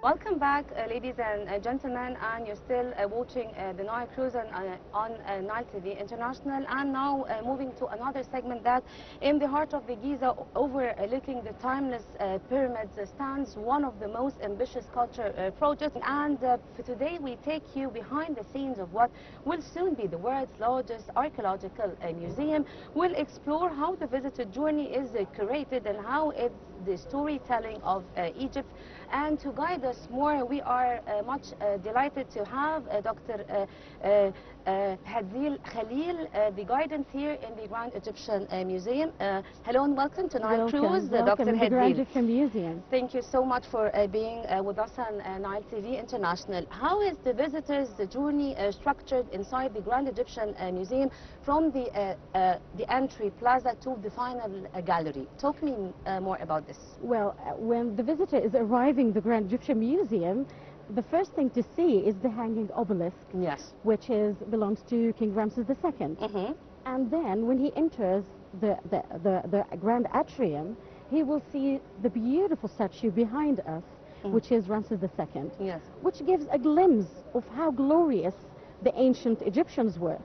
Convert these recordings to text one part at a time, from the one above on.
Welcome back, ladies and gentlemen, and you're still watching the Nile Cruise on Nile TV International. And now moving to another segment that in the heart of the Giza, overlooking the timeless pyramids, stands one of the most ambitious culture projects. And for today, we take you behind the scenes of what will soon be the world's largest archaeological museum. We'll explore how the visitor journey is curated and how it's the storytelling of Egypt. And to guide us more, we are much delighted to have Dr. Hadrrl Khalil, the guidance here in the Grand Egyptian Museum. Hello and welcome to Nile Cruise, Dr. Welcome to the Grand Egyptian Museum. Thank you so much for being with us on Nile TV International. How is the visitor's journey structured inside the Grand Egyptian Museum from the entry plaza to the final gallery? Talk me more about this. Well, when the visitor is arriving at the Grand Egyptian Museum, the first thing to see is the hanging obelisk, yes, which belongs to King Ramses II. And then when he enters the Grand Atrium, he will see the beautiful statue behind us, which is Ramses II, yes, which gives a glimpse of how glorious the ancient Egyptians were.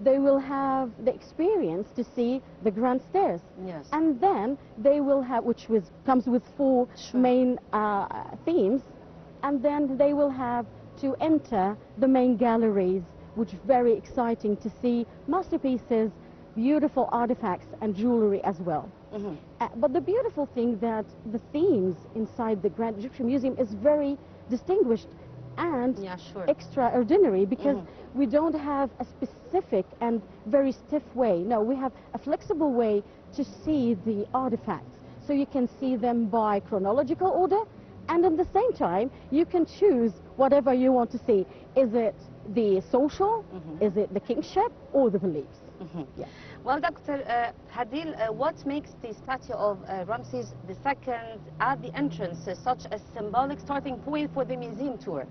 They will have the experience to see the grand stairs, yes, and then they will have, which comes with four main themes, and then they will have to enter the main galleries, which is very exciting to see masterpieces, beautiful artifacts and jewelry as well. But the beautiful thing that the themes inside the Grand Egyptian Museum is very distinguished and extraordinary, because we don't have a specific and very stiff way. No, we have a flexible way to see the artifacts. So you can see them by chronological order, and at the same time you can choose whatever you want to see. Is it the social, is it the kingship, or the beliefs? Yeah. Well, Dr. Hadrrl, what makes the statue of Ramses II at the entrance such a symbolic starting point for the museum tour?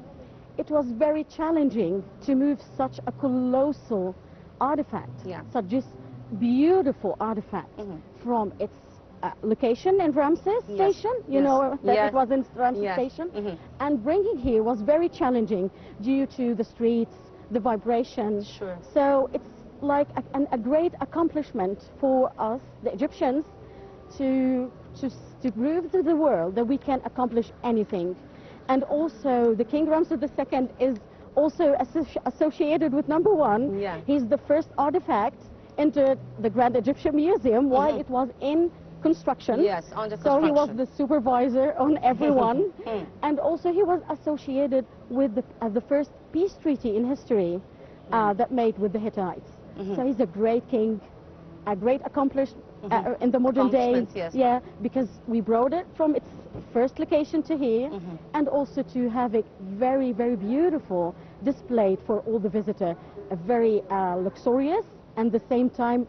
It was very challenging to move such a colossal artifact, such a beautiful artifact, from its location in Ramses Station, you know that it was in Ramses Station, and bringing here was very challenging due to the streets, the vibration. So it's like a great accomplishment for us, the Egyptians, to prove to the world that we can accomplish anything. And also the King Ramses II is also associated with number one. He's the first artifact entered the Grand Egyptian Museum while it was in construction. Yes, under construction. So he was the supervisor on everyone. And also he was associated with the first peace treaty in history that made with the Hittites. So he's a great king, a great accomplished in the modern days. Yeah, because we brought it from its first location to here, and also to have it very, very beautiful displayed for all the visitor. A very luxurious and at the same time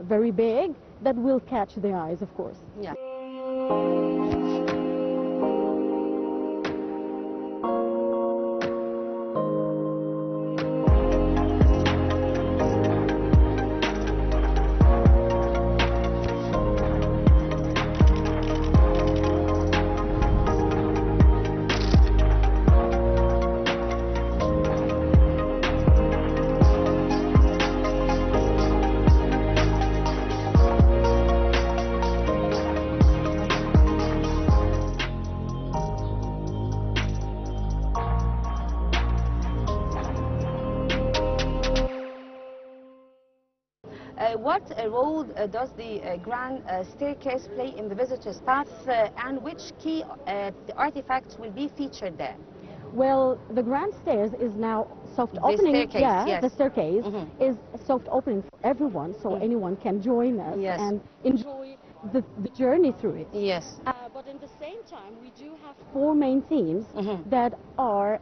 very big, that will catch the eyes, of course. Yeah. What role does the grand staircase play in the visitor's path, and which key artifacts will be featured there? Well, the grand stairs is now soft The opening. staircase, Yeah, yes. the staircase Mhm. is soft opening for everyone, so anyone can join us Yes. and enjoy the journey through it. Yes. But at the same time, we do have four main themes that are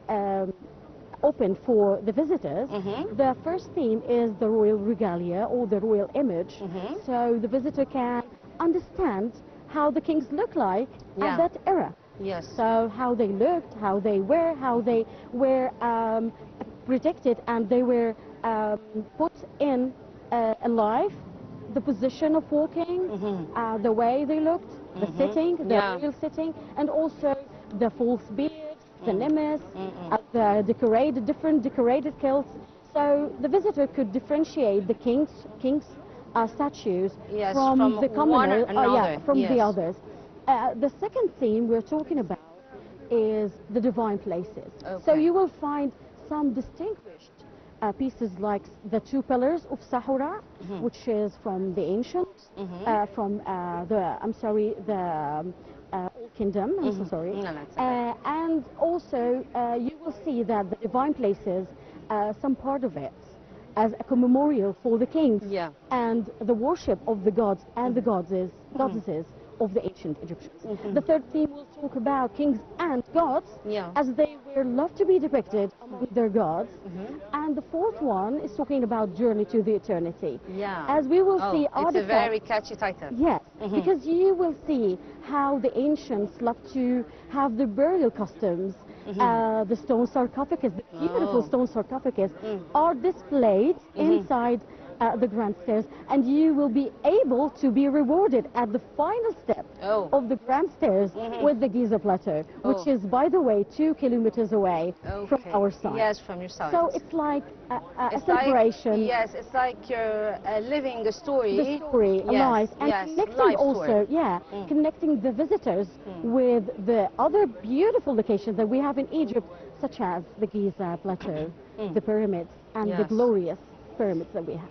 open for the visitors. The first theme is the royal regalia or the royal image, so the visitor can understand how the kings look like Yeah. at that era. Yes. So how they looked, how they were protected, and they were put in alive, the position of walking, the way they looked, the sitting, the Yeah. royal sitting, and also the false beards, the limbs, the different decorated kilts. So the visitor could differentiate the king's statues Yes, from from the one commoner, another, from the yes. others. The second theme we're talking about is the divine places. So Okay. you will find some distinguished pieces like the two pillars of Sahura, which is from the ancient, from the Old Kingdom. I'm so sorry. No, that's okay. And also you will see that the divine places, some part of it, as a memorial for the kings Yeah. and the worship of the gods and the goddesses of the ancient Egyptians. The third theme will talk about kings and gods Yeah. as they were loved to be depicted among their gods. And the fourth one is talking about journey to the eternity. Yeah. As we will see It's a artifacts. very catchy title. Yes, because you will see how the ancients loved to have the burial customs. The stone sarcophagus, the beautiful stone sarcophagus, are displayed inside the grand stairs, and you will be able to be rewarded at the final step of the grand stairs with the Giza Plateau, which is, by the way, 2 kilometers away from our side. Yes, from your side. So it's like a It's celebration. Like, yes, it's like you're living the story. The story alive, and connecting live also, story. connecting the visitors with the other beautiful locations that we have in Egypt, such as the Giza Plateau, the pyramids, and the Yes. glorious pyramids that we have.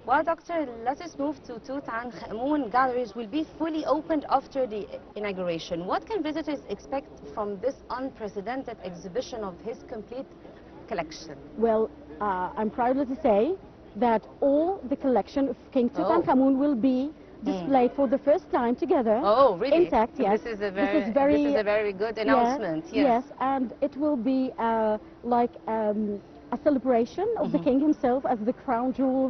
Well, Doctor, let us move to Tutankhamun. Galleries will be fully opened after the inauguration. What can visitors expect from this unprecedented exhibition of his complete collection? Well, I'm proud to say that all the collection of King Tutankhamun will be displayed for the first time together. Oh, really? Intact, yes. This is a very good announcement. Yes, and it will be like a celebration of the king himself as the crown jewel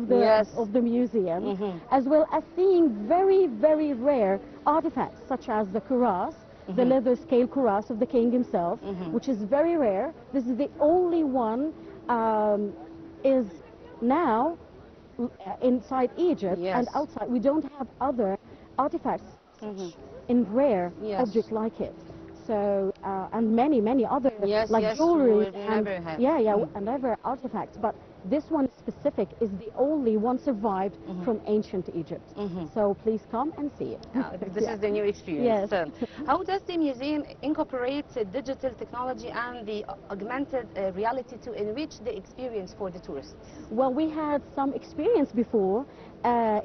of the museum, as well as seeing very, very rare artifacts such as the kuras, the leather scale kuras of the king himself, which is very rare. This is the only one is now inside Egypt, and outside we don't have other artifacts in rare object like it. So and many other like jewelry and and other artifacts, but this one specific is the only one survived from ancient Egypt. So please come and see it. This is the new experience. Yes. How does the museum incorporate digital technology and the augmented reality to enrich the experience for the tourists? Well, we had some experience before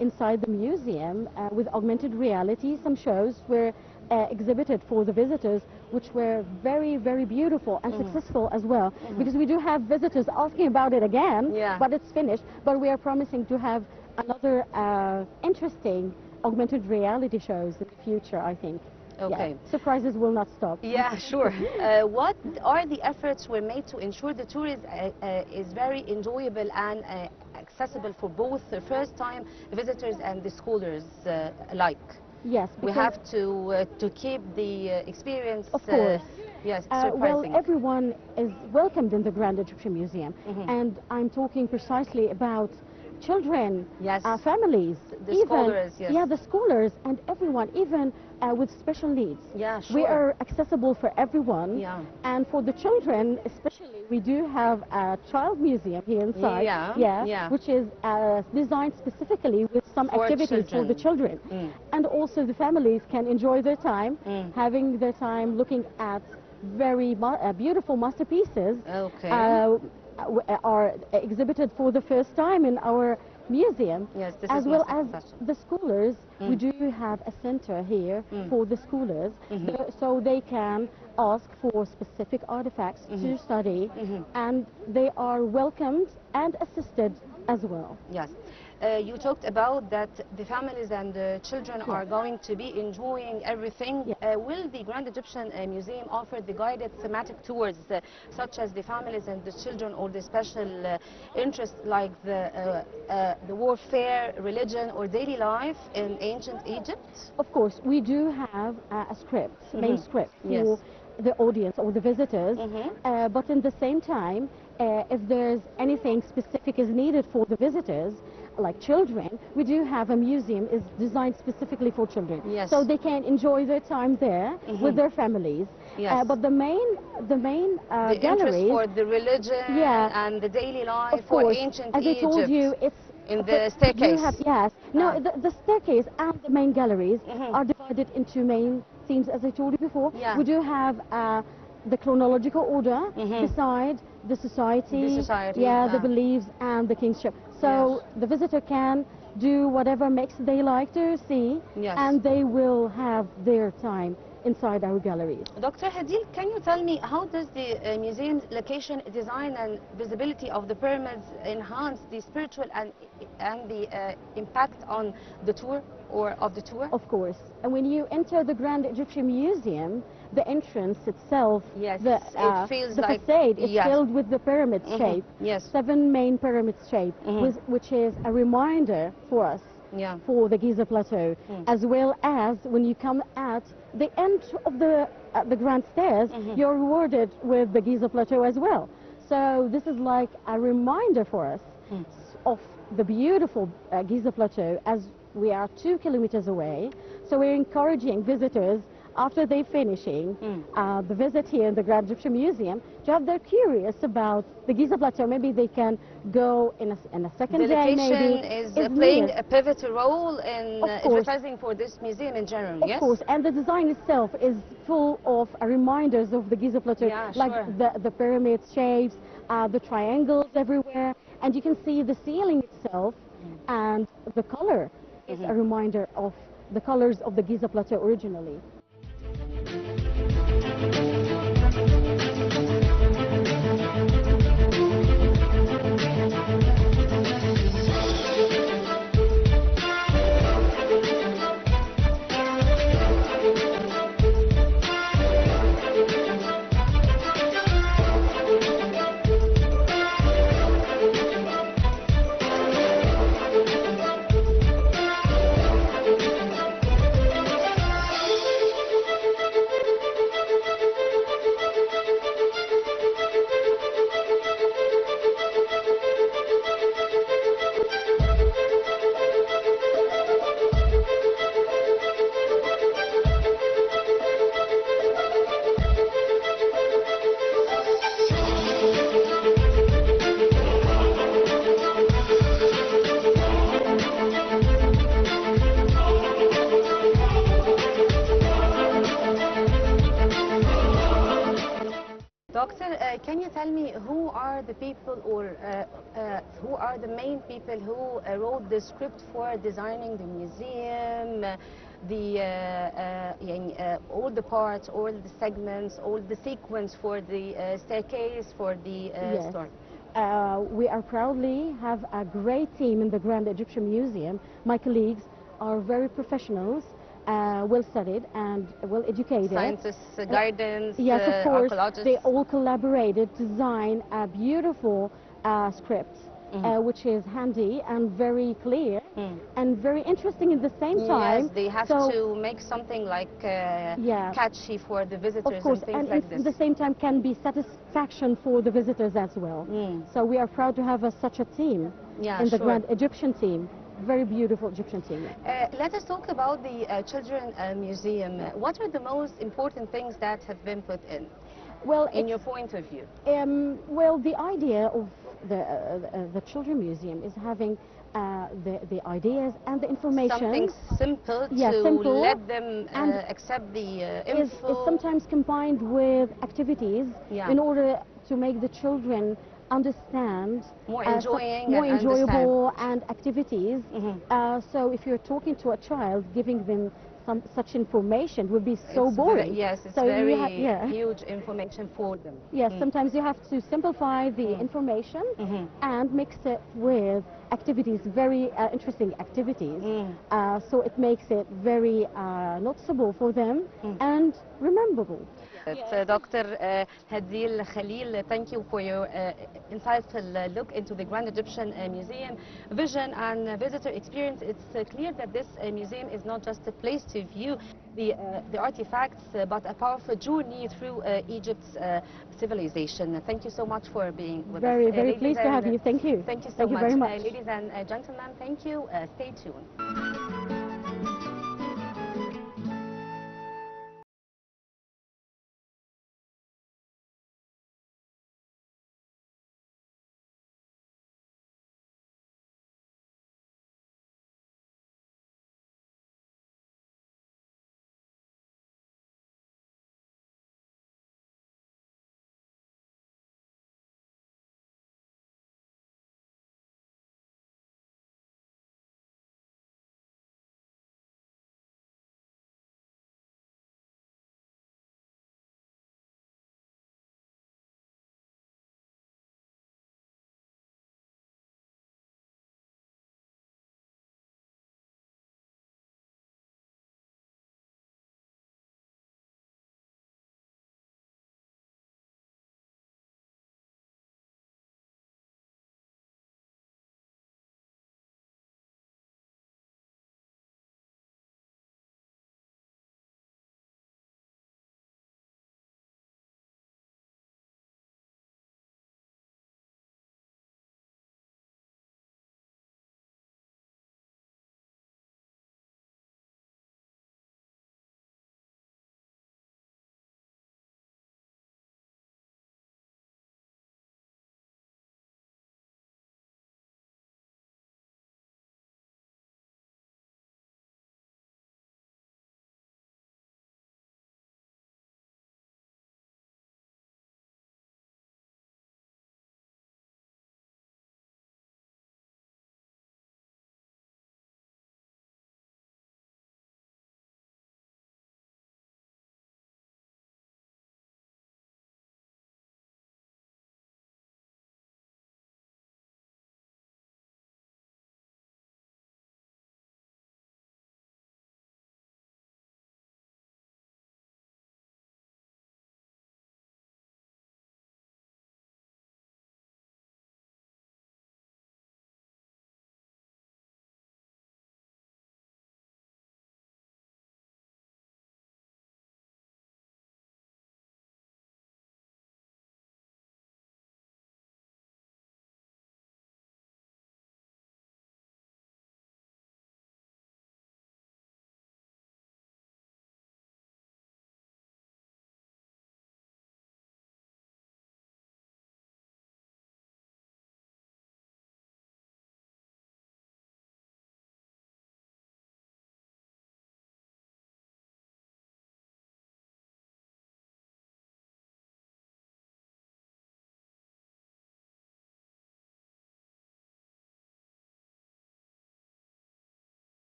inside the museum with augmented reality. Some shows were exhibited for the visitors, which were very, very beautiful and successful as well, because we do have visitors asking about it again, but it's finished. But we are promising to have another interesting augmented reality shows in the future, I think. Okay. Yeah. Surprises will not stop. Yeah, sure. What are the efforts were made to ensure the tourism is very enjoyable and accessible for both the first-time visitors and the scholars alike? Yes, we have to keep the experience. Of course. Yes, well, everyone is welcomed in the Grand Egyptian Museum, and I'm talking precisely about children, Yes. families, The even scholars, yes. yeah, the scholars and everyone, even with special needs. Yeah, We sure. are accessible for everyone. Yeah. And for the children, especially, we do have a child museum here inside. Yeah. Which is designed specifically with some For activities for the children. And also the families can enjoy their time, having their time looking at very beautiful masterpieces. Okay. Are exhibited for the first time in our museum. Yes, this as is well most as exciting. the scholars. We do have a center here for the scholars, so they can ask for specific artifacts to study, and they are welcomed and assisted as well. Yes. You talked about that the families and the children are going to be enjoying everything. Will the Grand Egyptian Museum offer the guided thematic tours, such as the families and the children, or the special interests like the warfare, religion, or daily life in ancient Egypt? Of course, we do have a script, main script for the audience or the visitors, but in the same time, if there's anything specific is needed for the visitors, like children, we do have a museum is designed specifically for children, so they can enjoy their time there with their families. But the main the galleries interest for the religion and the daily life of course, for ancient as Egypt. I told you, it's in the staircase. No, the staircase and the main galleries are divided into main themes, as I told you before. We do have the chronological order beside the society, the beliefs and the kingship. So the visitor can do whatever makes they like to see, and they will have their time inside our galleries. Dr. Hadrrl, can you tell me how does the museum's location, design and visibility of the pyramids enhance the spiritual and the impact on the tour or of the tour? Of course. And when you enter the Grand Egyptian Museum, the entrance itself, it feels the like facade is filled with the pyramid shape. 7 main pyramid shape, which is a reminder for us for the Giza Plateau, as well as when you come at the end of the grand stairs, you're rewarded with the Giza Plateau as well. So this is like a reminder for us of the beautiful Giza Plateau, as we are 2 kilometers away. So we're encouraging visitors, after they're finishing the visit here in the Grand Egyptian Museum, to have they're curious about the Giza Plateau, maybe they can go in a second day. The location is playing a pivotal role in advertising for this museum in general. Of course, and the design itself is full of reminders of the Giza Plateau, like the pyramid shapes, the triangles everywhere, and you can see the ceiling itself, and the color is a reminder of the colors of the Giza Plateau originally. Doctor, can you tell me who are the people, or who are the main people who wrote the script for designing the museum, all the parts, all the segments, all the sequence for the staircase, for the story? We are proudly have a great team in the Grand Egyptian Museum. My colleagues are very professionals, well studied and well educated. Scientists, guidance, yes, of course, archaeologists. they all collaborated to design a beautiful script, which is handy and very clear and very interesting at the same time. Yes, they have So, to make something like catchy for the visitors of course, and things and like at this. the same time can be satisfaction for the visitors as well. So we are proud to have such a team in the Grand Egyptian team. Very beautiful Egyptian team. Let us talk about the Children Museum. What are the most important things that have been put in? Well, in your point of view? Well, the idea of the Children Museum is having the ideas and the information. Something simple simple, let them accept the info. Is sometimes combined with activities in order to make the children understand more enjoying more and enjoyable and activities. So if you're talking to a child, giving them such information would be so boring. Yes, it's so very huge information for them. Yes, sometimes you have to simplify the information and mix it with activities, very interesting activities. So it makes it very noticeable for them and rememberable. Dr. Hadrrl Khalil, thank you for your insightful look into the Grand Egyptian Museum vision and visitor experience. It's clear that this museum is not just a place to view the artifacts, but a powerful journey through Egypt's civilization. Thank you so much for being with us. Very pleased to have you. Thank you. Thank you so much. Thank you very much. Ladies and gentlemen, thank you. Stay tuned.